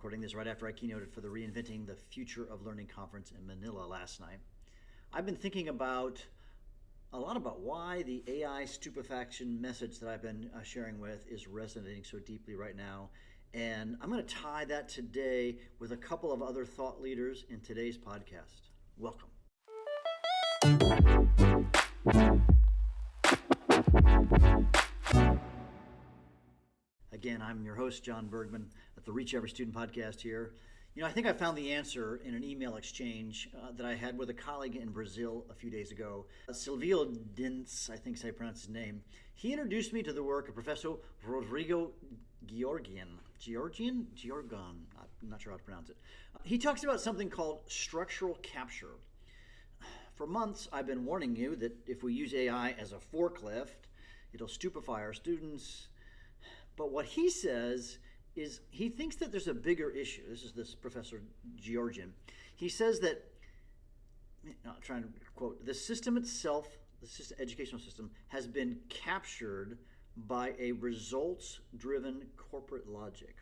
recording this right after I keynoted for the Reinventing the Future of Learning conference in Manila last night. I've been thinking a lot about why the AI stupefaction message that I've been sharing with is resonating so deeply right now. And I'm going to tie that today with a couple of other thought leaders in today's podcast. Welcome. Again, I'm your host, Jon Bergmann, at the Reach Every Student podcast here. I think I found the answer in an email exchange that I had with a colleague in Brazil a few days ago. Silvio Diniz, I think is how you pronounce his name. He introduced me to the work of Professor Rogério Giorgion? I'm not sure how to pronounce it. He talks about something called structural capture. For months, I've been warning you that if we use AI as a forklift, it'll stupefy our students. But what he says is he thinks that there's a bigger issue. This Professor Giorgion. He says that, I'm trying to quote, the system itself, educational system, has been captured by a results-driven corporate logic.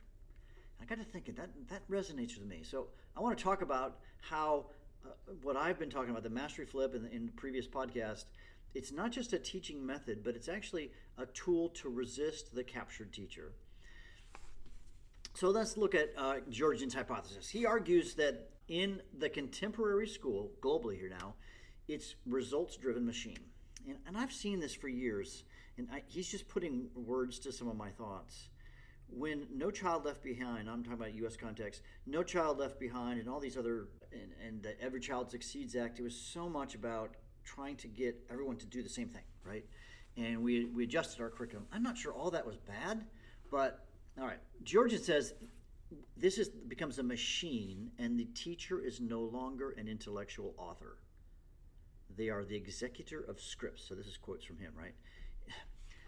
I got to thinking, that resonates with me. So I want to talk about how what I've been talking about, the Mastery Flip in the previous podcast, it's not just a teaching method, but it's actually a tool to resist the captured teacher. So let's look at Giorgion's hypothesis. He argues that in the contemporary school, globally here now, it's results-driven machine. And I've seen this for years, and he's just putting words to some of my thoughts. When No Child Left Behind, I'm talking about U.S. context, No Child Left Behind and all these other, and the Every Child Succeeds Act, it was so much about trying to get everyone to do the same thing, right? And we adjusted our curriculum. I'm not sure all that was bad, but all right. Giorgion says this becomes a machine, and the teacher is no longer an intellectual author. They are the executor of scripts. So this is quotes from him, right?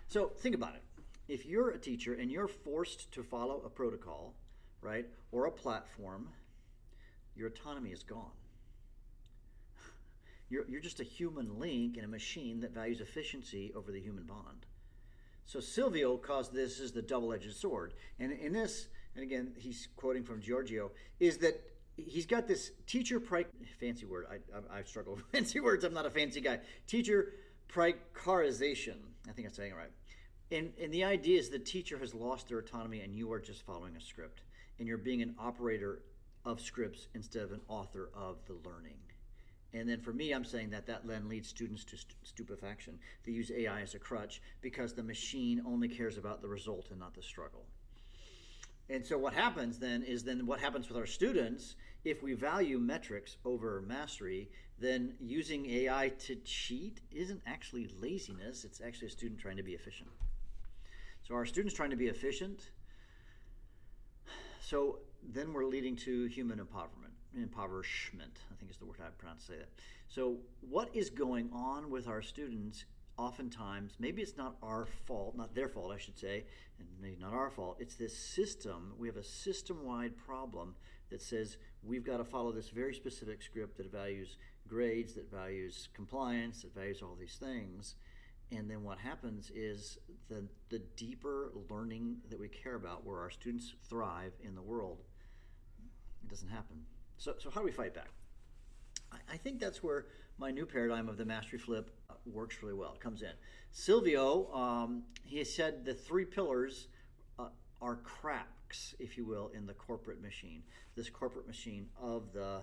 So think about it. If you're a teacher and you're forced to follow a protocol, right, or a platform, your autonomy is gone. You're just a human link in a machine that values efficiency over the human bond. So Silvio calls this as the double-edged sword. And in this, and again, he's quoting from Giorgio, is that he's got this fancy word. I struggle with fancy words. I'm not a fancy guy. Teacher precarization. I think I'm saying it right. And the idea is the teacher has lost their autonomy and you are just following a script. And you're being an operator of scripts instead of an author of the learning. And then for me, I'm saying that then leads students to stupefaction. They use AI as a crutch because the machine only cares about the result and not the struggle. And so what happens then is what happens with our students, if we value metrics over mastery, then using AI to cheat isn't actually laziness, it's actually a student trying to be efficient. So our students trying to be efficient, so then we're leading to human impoverishment, I think is the word I pronounce to say that. So what is going on with our students oftentimes, maybe it's not our fault, not their fault I should say, and maybe not our fault, it's this system, we have a system-wide problem that says we've got to follow this very specific script that values grades, that values compliance, that values all these things. And then what happens is the deeper learning that we care about, where our students thrive in the world, it doesn't happen. So how do we fight back? I think that's where my new paradigm of the Mastery Flip works really well. It comes in. Silvio, he has said the three pillars are cracks, if you will, in the corporate machine. This corporate machine of the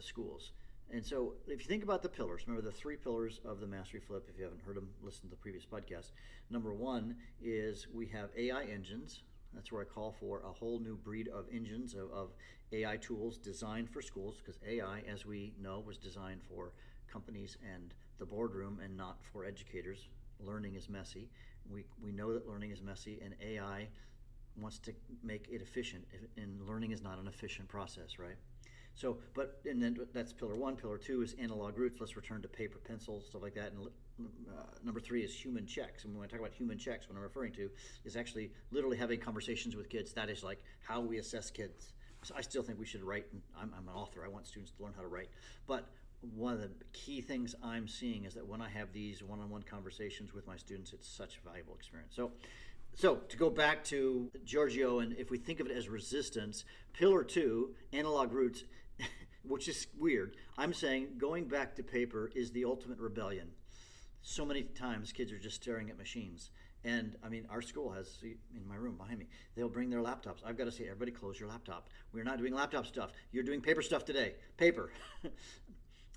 schools. And so if you think about the pillars, remember the three pillars of the Mastery Flip, if you haven't heard them, listen to the previous podcast. Number one is we have AI engines. That's where I call for a whole new breed of engines, of AI tools designed for schools, because AI, as we know, was designed for companies and the boardroom and not for educators. Learning is messy. We know that learning is messy, and AI wants to make it efficient, and learning is not an efficient process, right? So, and then that's pillar one. Pillar two is analog roots. Let's return to paper, pencil, stuff like that. And number three is human checks. And when I talk about human checks, what I'm referring to is actually literally having conversations with kids. That is like how we assess kids. So I still think we should write. I'm an author. I want students to learn how to write. But one of the key things I'm seeing is that when I have these one-on-one conversations with my students, it's such a valuable experience. So So to go back to Giorgio, and if we think of it as resistance, pillar 2, analog roots, which is weird. I'm saying going back to paper is the ultimate rebellion. So many times kids are just staring at machines. And I mean, our school has, in my room behind me, they'll bring their laptops. I've got to say, everybody close your laptop. We're not doing laptop stuff. You're doing paper stuff today. Paper.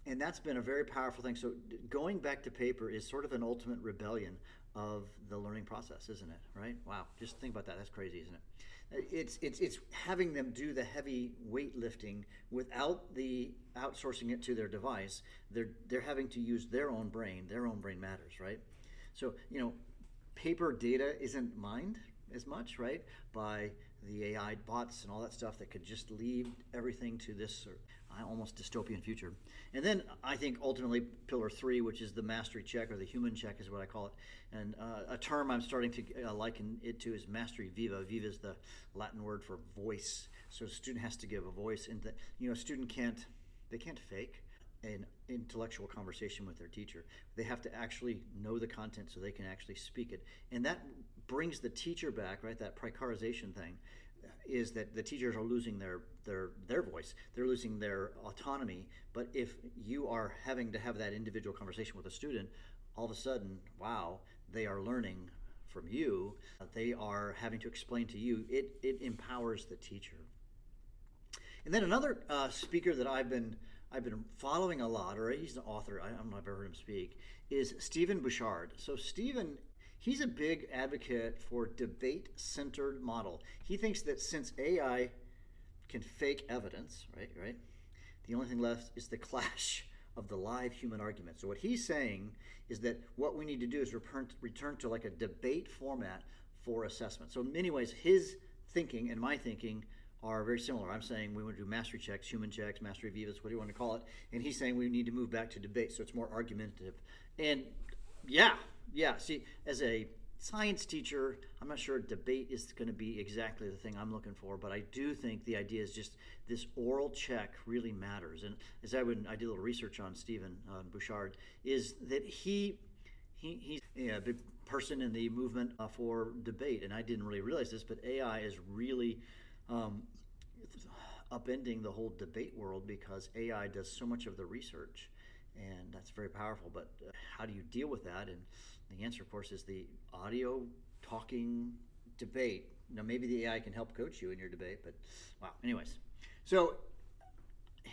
And that's been a very powerful thing. So going back to paper is sort of an ultimate rebellion of the learning process, isn't it? Right? Wow. Just think about that. That's crazy, isn't it? It's having them do the heavy weightlifting without the outsourcing it to their device. They're having to use their own brain. Their own brain matters, right? So, paper data isn't mined as much, right, by the AI bots and all that stuff that could just leave everything to this almost dystopian future. And then I think ultimately pillar 3, which is the mastery check, or the human check is what I call it. And a term I'm starting to liken it to is mastery viva. Viva is the Latin word for voice. So a student has to give a voice, and a student can't fake an intellectual conversation with their teacher. They have to actually know the content so they can actually speak it. And that brings the teacher back, right? That precarization thing is that the teachers are losing their voice. They're losing their autonomy. But if you are having to have that individual conversation with a student, all of a sudden, wow, they are learning from you. They are having to explain to you. It empowers the teacher. And then another speaker that I've been following a lot, or he's an author, I don't know if I've ever heard him speak, is Stephen Bouchard. So Stephen, he's a big advocate for debate-centered model. He thinks that since AI can fake evidence, right, the only thing left is the clash of the live human argument. So what he's saying is that what we need to do is return to like a debate format for assessment. So in many ways, his thinking and my thinking are very similar. I'm saying we want to do mastery checks, human checks, mastery vivas, what do you want to call it? And he's saying we need to move back to debate, so it's more argumentative. And yeah. See, as a science teacher, I'm not sure debate is going to be exactly the thing I'm looking for, but I do think the idea is just this oral check really matters. And as I did a little research on Stephen Bouchard, is that he's a big person in the movement for debate. And I didn't really realize this, but AI is really upending the whole debate world because AI does so much of the research, and that's very powerful. But how do you deal with that? And the answer, of course, is the audio talking debate. Now, maybe the AI can help coach you in your debate, but wow. Anyways, so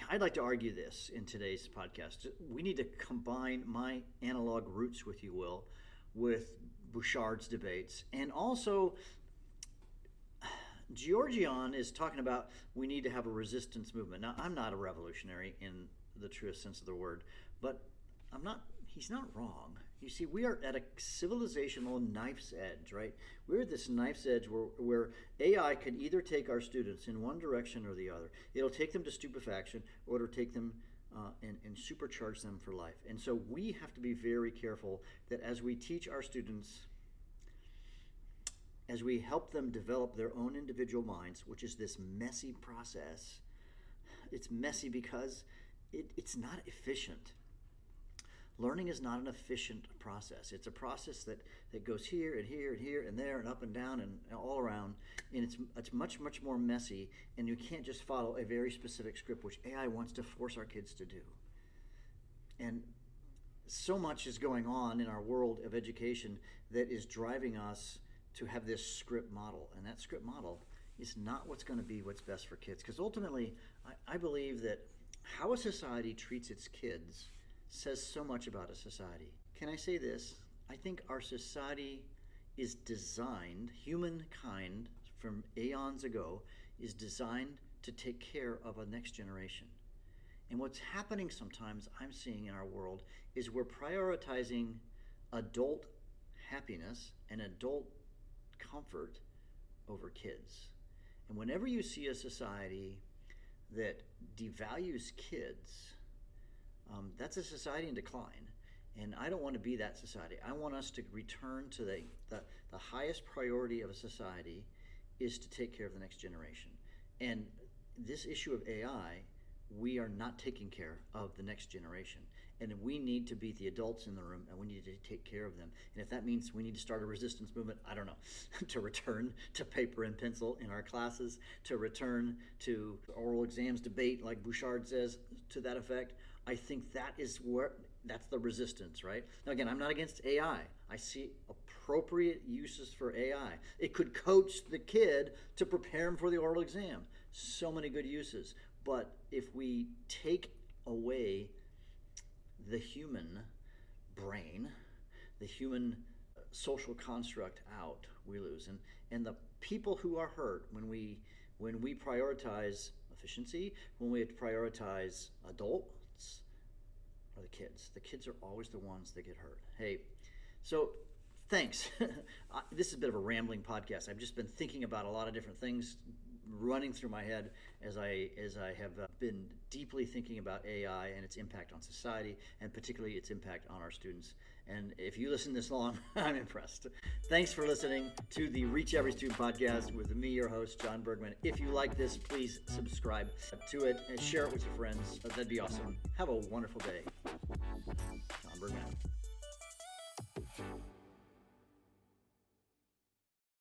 I'd like to argue this in today's podcast. We need to combine my analog roots, if you will, with Bouchard's debates, and also Giorgion is talking about we need to have a resistance movement. Now, I'm not a revolutionary in the truest sense of the word, but he's not wrong. You see, we are at a civilizational knife's edge, right? We're at this knife's edge where AI can either take our students in one direction or the other. It'll take them to stupefaction, or it'll take them and supercharge them for life. And so we have to be very careful that as we teach our students, as we help them develop their own individual minds, which is this messy process. It's messy because it's not efficient. Learning is not an efficient process. It's a process that goes here and here and here and there and up and down and all around, and it's much, much more messy, and you can't just follow a very specific script, which AI wants to force our kids to do. And so much is going on in our world of education that is driving us to have this script model, and that script model is not what's going to be what's best for kids. Because ultimately, I believe that how a society treats its kids says so much about a society. Can I say this? I think our society is designed, humankind from aeons ago, is designed to take care of a next generation. And what's happening sometimes, I'm seeing in our world, is we're prioritizing adult happiness and adult comfort over kids. And whenever you see a society that devalues kids, that's a society in decline. And I don't want to be that society. I want us to return to the highest priority of a society is to take care of the next generation. And this issue of AI we are not taking care of the next generation. And we need to be the adults in the room, and we need to take care of them. And if that means we need to start a resistance movement, I don't know, to return to paper and pencil in our classes, to return to oral exams debate, like Bouchard says, to that effect, I think that's the resistance, right? Now, again, I'm not against AI. I see appropriate uses for AI. It could coach the kid to prepare him for the oral exam. So many good uses. But if we take away the human brain, the human social construct out, we lose. And the people who are hurt when we prioritize efficiency, when we prioritize adults, are the kids. The kids are always the ones that get hurt. Hey, so thanks. This is a bit of a rambling podcast. I've just been thinking about a lot of different things running through my head as I have been deeply thinking about AI and its impact on society, and particularly its impact on our students. And if you listen this long, I'm impressed. Thanks for listening to the Reach Every Student podcast with me, your host, Jon Bergmann. If you like this, please subscribe to it and share it with your friends. That'd be awesome. Have a wonderful day. Jon Bergmann.